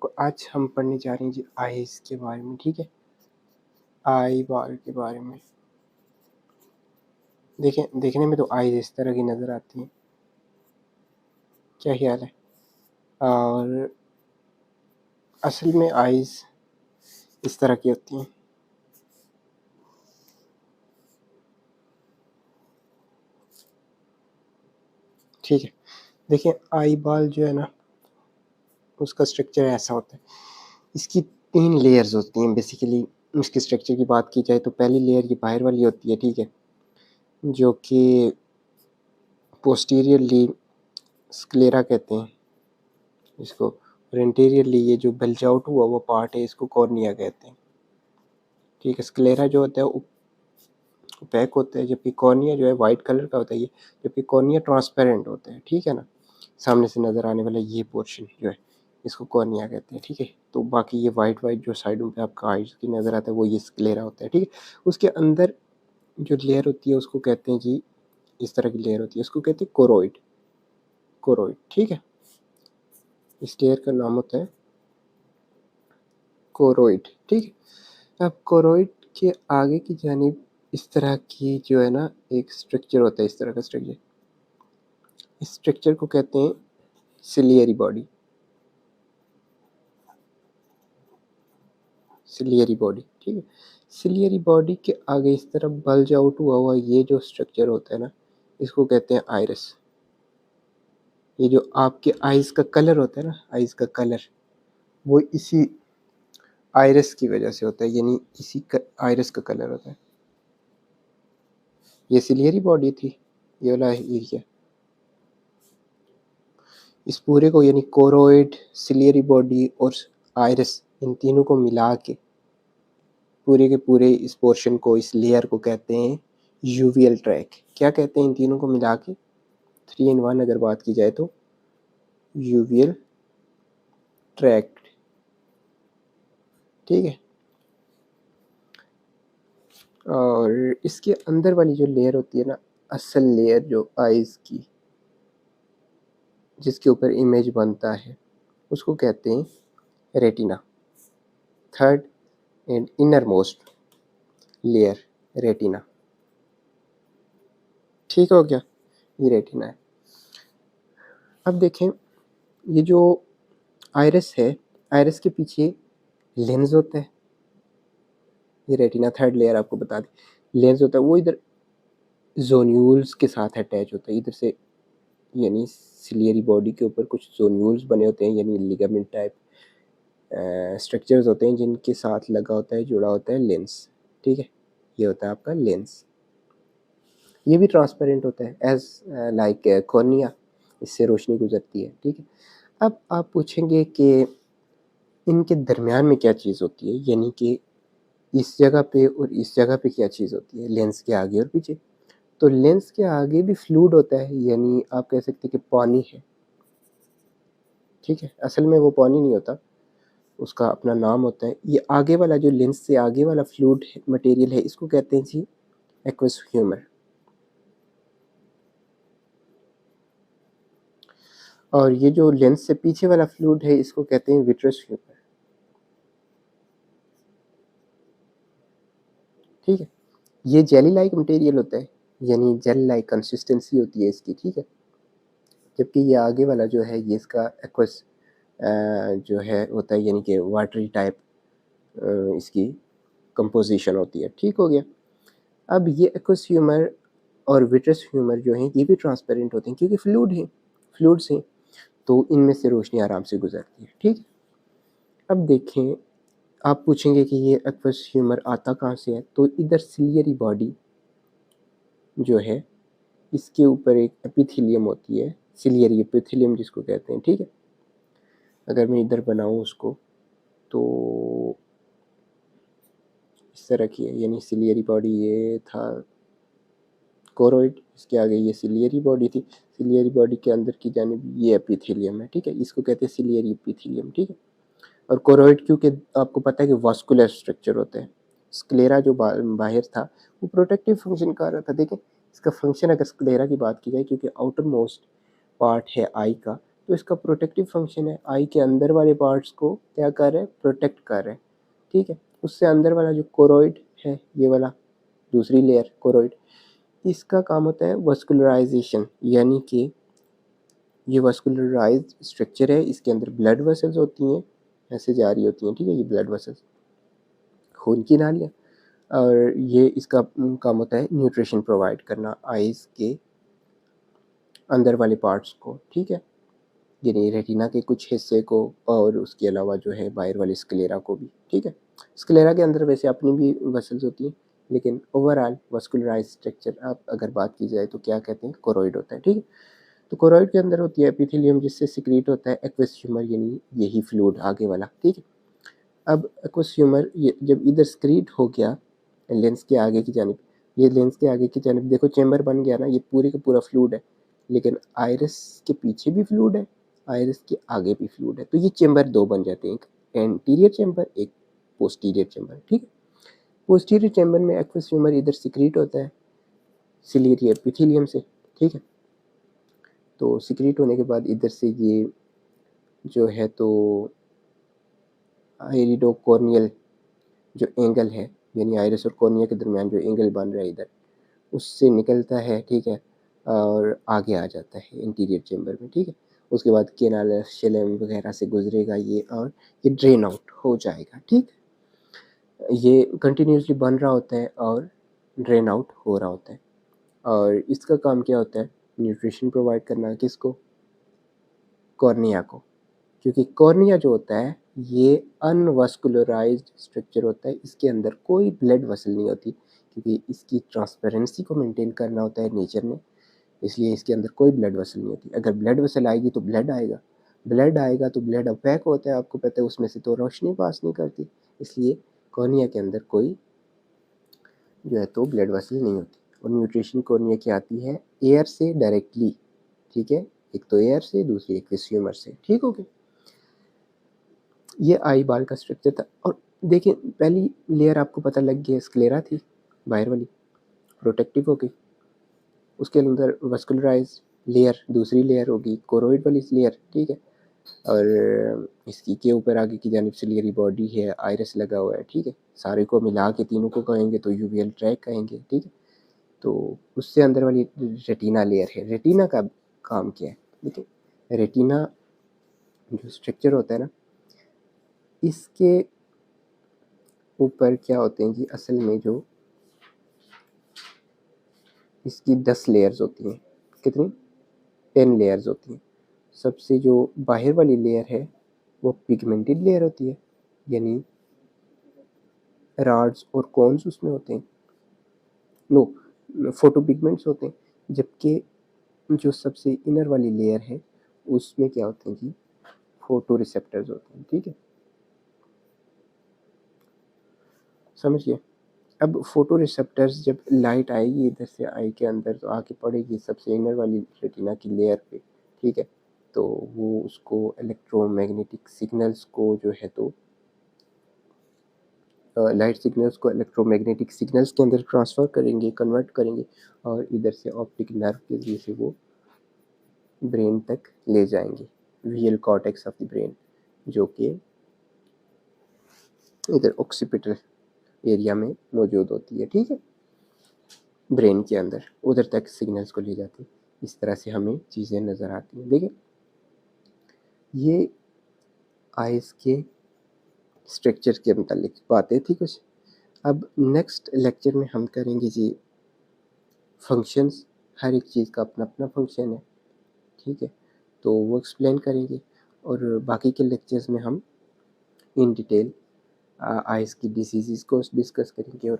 तो आज हम पढ़ने जा रहे हैं जी आईज के बारे में, ठीक है। आई बॉल के बारे में देखें, देखने में तो आईज इस तरह की नज़र आती हैं, क्या ख्याल है? और असल में आईज इस तरह की होती हैं। ठीक है, देखिए आई बॉल जो है ना, उसका स्ट्रक्चर ऐसा होता है। इसकी 3 लेयर्स होती हैं बेसिकली। इसके स्ट्रक्चर की बात की जाए तो पहली लेयर ये बाहर वाली होती है, ठीक है, जो कि पोस्टीरियरली स्क्लेरा कहते हैं इसको, और इंटीरियरली ये जो बल्ज आउट हुआ वो पार्ट है इसको कॉर्निया कहते हैं, ठीक है। स्क्लेरा जो होता है ओपेक होता है, जबकि कॉर्निया जो है वाइट कलर का होता है ये, जबकि कॉर्निया ट्रांसपेरेंट होता है, ठीक है ना। सामने से नज़र आने वाला ये पोर्शन जो है इसको कॉर्निया कहते हैं, ठीक है। तो बाकी ये वाइट वाइट जो साइडों पे आपका आइज की नज़र आता है वो ये स्क्लेरा होता है, ठीक है। उसके अंदर जो लेयर होती है उसको कहते हैं जी, इस तरह की लेयर होती है उसको कहते हैं कोरोइड, कोरोइड, ठीक है। इस लेयर का नाम होता है कोरोइड, ठीक है। अब कोरोइड के आगे की जानिब इस तरह की जो है ना एक स्ट्रक्चर होता है, इस तरह का स्ट्रक्चर। इस स्ट्रक्चर को कहते हैं सिलियरी बॉडी, सिलियरी बॉडी, ठीक है। सिलियरी बॉडी के आगे इस तरफ बल्ज आउट हुआ हुआ ये जो स्ट्रक्चर होता है ना, इसको कहते हैं आइरिस। ये जो आपके आइज का कलर होता है ना, आइज का कलर वो इसी आइरिस की वजह से होता है, यानी इसी आइरिस का कलर होता है। ये सिलियरी बॉडी थी, ये वाला एरिया। इस पूरे को यानी कोरोइड, सिलियरी बॉडी और आइरिस, इन तीनों को मिला के पूरे के पूरे इस पोर्शन को, इस लेयर को कहते हैं यूवियल ट्रैक। क्या कहते हैं इन तीनों को मिला के? 3 in 1 अगर बात की जाए तो यूवियल ट्रैक, ठीक है। और इसके अंदर वाली जो लेयर होती है ना, असल लेयर जो आइज की जिसके ऊपर इमेज बनता है उसको कहते हैं retina. Third and inner most layer retina, ठीक हो गया, ये रेटिना है। अब देखें, ये जो आइरिस है, आइरिस के पीछे लेंस होता है, ये रेटिना थर्ड लेयर आपको बता दें। लेंस होता है वो इधर जोन्यूल्स के साथ अटैच होता है, इधर से यानी सिलियरी बॉडी के ऊपर कुछ जोन्यूल्स बने होते हैं, यानी लिगामेंट टाइप स्ट्रक्चर्स होते हैं जिनके साथ लगा होता है, जुड़ा होता है लेंस, ठीक है। ये होता है आपका लेंस। ये भी ट्रांसपेरेंट होता है एज लाइक कॉर्निया, इससे रोशनी गुजरती है, ठीक है। अब आप पूछेंगे कि इनके दरमियान में क्या चीज़ होती है, यानी कि इस जगह पे और इस जगह पे क्या चीज़ होती है, लेंस के आगे और पीछे। तो लेंस के आगे भी फ्लूइड होता है, यानी आप कह सकते हैं कि पानी है, ठीक है। असल में वो पानी नहीं होता, उसका अपना नाम होता है। ये आगे वाला जो लेंस से आगे वाला फ्लूइड मटेरियल है इसको कहते हैं जी एक्वस ह्यूमर। और ये जो लेंस से पीछे वाला फ्लूइड है इसको कहते हैं विट्रस ह्यूमर, ठीक है। ये जेली लाइक मटेरियल होता है, यानी जेल लाइक कंसिस्टेंसी होती है इसकी, ठीक है। जबकि ये आगे वाला जो है ये इसका एक्वस जो है होता है, यानी कि वाटरी टाइप इसकी कंपोजिशन होती है, ठीक हो गया। अब ये एक्वस ह्यूमर और विट्रस ह्यूमर जो हैं ये भी ट्रांसपेरेंट होते हैं क्योंकि फ्लूइड हैं, फ्लूइड्स हैं, तो इनमें से रोशनी आराम से गुजरती है, ठीक। अब देखें, आप पूछेंगे कि ये एक्वस ह्यूमर आता कहाँ से है, तो इधर सिलियरी बॉडी जो है इसके ऊपर एक एपिथेलियम होती है, सिलियरी एपिथेलियम जिसको कहते हैं, ठीक है। अगर मैं इधर बनाऊँ उसको तो इस तरह की है, यानी सिलियरी बॉडी ये था कोरोइड, इसके आगे ये सिलियरी बॉडी थी, सिलियरी बॉडी के अंदर की जानिब ये एपिथेलियम है, ठीक है। इसको कहते हैं सिलियरी एपिथेलियम, ठीक है। और कोरोइड क्योंकि आपको पता है कि वास्कुलर स्ट्रक्चर होते हैं, स्क्लेरा जो बाहर था वो प्रोटेक्टिव फंक्शन कर रहा था। देखें इसका फंक्शन अगर स्क्लेरा की बात की जाए, क्योंकि आउटर मोस्ट पार्ट है आई का, तो इसका प्रोटेक्टिव फंक्शन है, आई के अंदर वाले पार्ट्स को क्या कर रहा है, प्रोटेक्ट कर रहा है, ठीक है। उससे अंदर वाला जो कोरोइड है, ये वाला दूसरी लेयर कोरोइड, इसका काम होता है वस्कुलराइजेशन, यानी कि ये वस्कुलराइज्ड स्ट्रक्चर है, इसके अंदर ब्लड वेसल्स होती हैं, ऐसे जा रही होती हैं, ठीक है, ये ब्लड वेसल्स, खून की नालियाँ, और ये इसका काम होता है न्यूट्रिशन प्रोवाइड करना आइज़ के अंदर वाले पार्ट्स को, ठीक है, यानी रेटिना के कुछ हिस्से को, और उसके अलावा जो है बाहर वाले स्क्लेरा को भी, ठीक है। स्क्लेरा के अंदर वैसे अपनी भी वेसल्स होती हैं, लेकिन ओवरऑल वस्कुलराइज्ड स्ट्रक्चर आप अगर बात की जाए तो क्या कहते हैं, कोरोइड होता है, ठीक है। तो कोरोइड के अंदर होती है एपिथेलियम, जिससे सिक्रीट होता है एक्वस ह्यूमर, यानी यही फ्लूइड आगे वाला, ठीक है। अब एक्वस ह्यूमर ये जब इधर सिक्रीट हो गया लेंस के आगे की जानिब, ये लेंस के आगे की जानिब देखो चेम्बर बन गया ना, ये पूरे का पूरा फ्लूइड है, लेकिन आइरिस के पीछे भी फ्लूइड है, आइरिस के आगे भी फ्लूइड है, तो ये चेम्बर दो बन जाते हैं, एक एंटीरियर चेम्बर, एक पोस्टीरियर चेम्बर, ठीक है। पोस्टीरियर चेम्बर में एक्वस ह्यूमर इधर सिक्रीट होता है सिलियरी एपिथेलियम से, ठीक है। तो सिक्रीट होने के बाद इधर से ये जो है तो आइरिडोकॉर्नियल जो एंगल है, यानी आइरिस और कॉर्निया के दरमियान जो एंगल बन रहा है इधर, उससे निकलता है, ठीक है, और आगे आ जाता है इंटीरियर चेम्बर में, ठीक है। उसके बाद केनाल शिलम वगैरह से गुजरेगा ये, और ये ड्रेन आउट हो जाएगा, ठीक। ये कंटिन्यूसली बन रहा होता है और ड्रेन आउट हो रहा होता है, और इसका काम क्या होता है, न्यूट्रिशन प्रोवाइड करना, किसको, कॉर्निया को, क्योंकि कॉर्निया जो होता है ये अनवस्कुलराइज्ड स्ट्रक्चर होता है, इसके अंदर कोई ब्लड वेसल नहीं होती, क्योंकि इसकी ट्रांसपेरेंसी को मेंटेन करना होता है नेचर ने, इसलिए इसके अंदर कोई ब्लड वेसल नहीं होती। अगर ब्लड वेसल आएगी तो ब्लड आएगा, ब्लड आएगा तो ब्लड अपेक होता है, आपको पता है, उसमें से तो रोशनी पास नहीं करती, इसलिए कॉर्निया के अंदर कोई जो है तो ब्लड वेसल नहीं होती। और न्यूट्रिशन कॉर्निया की आती है एयर से डायरेक्टली, ठीक है, एक तो एयर से, दूसरी एक ह्यूमर से, ठीक हो गया। ये आई बाल का स्ट्रक्चर था, और देखिए पहली लेयर आपको पता लग गया, स्क्लेरा थी बाहर वाली, प्रोटेक्टिव हो गई, उसके अंदर वस्कुलराइज लेयर, दूसरी लेयर होगी कोरोइड वाली लेयर, ठीक है, और इसकी के ऊपर आगे की जानिब सिलियरी बॉडी है, आइरिस लगा हुआ है, ठीक है। सारे को मिला के तीनों को कहेंगे तो यूवियल ट्रैक कहेंगे, ठीक है। तो उससे अंदर वाली रेटिना लेयर है, रेटिना का काम क्या है, देखिए रेटिना जो स्ट्रक्चर होता है ना, इसके ऊपर क्या होते हैं कि असल में जो इसकी 10 लेयर्स होती हैं, कितनी, 10 लेयर्स होती हैं। सबसे जो बाहर वाली लेयर है वो पिगमेंटेड लेयर होती है, यानी रॉड्स और कोन्स उसमें होते हैं, नो फोटो पिगमेंट्स होते हैं, जबकि जो सबसे इनर वाली लेयर है उसमें क्या होते हैं जी, फोटो रिसेप्टर्स होते हैं, ठीक है, समझिए। अब फोटो रिसेप्टर्स जब लाइट आएगी इधर से आई के अंदर तो आके पड़ेगी सबसे इनर वाली रेटिना की लेयर पे, ठीक है, तो वो उसको इलेक्ट्रोमैग्नेटिक सिग्नल्स को जो है तो लाइट सिग्नल्स को इलेक्ट्रोमैग्नेटिक सिग्नल्स के अंदर ट्रांसफ़र करेंगे, कन्वर्ट करेंगे, और इधर से ऑप्टिक नर्व के ज़रिए से वो ब्रेन तक ले जाएंगे, visual cortex of the brain, जो कि इधर ऑक्सीपिटल एरिया में मौजूद होती है, ठीक है, ब्रेन के अंदर उधर तक सिग्नल्स को ले जाती है। इस तरह से हमें चीज़ें नज़र आती हैं। देखिए ये आइज़ के स्ट्रक्चर के मुतालिक बातें थी कुछ। अब नेक्स्ट लेक्चर में हम करेंगे जी फंक्शंस, हर एक चीज़ का अपना अपना फंक्शन है, ठीक है, तो वो एक्सप्लेन करेंगे, और बाकी के लेक्चर्स में हम इन डिटेल आइज़ की डिसीज़ को डिस्कस करेंगे, और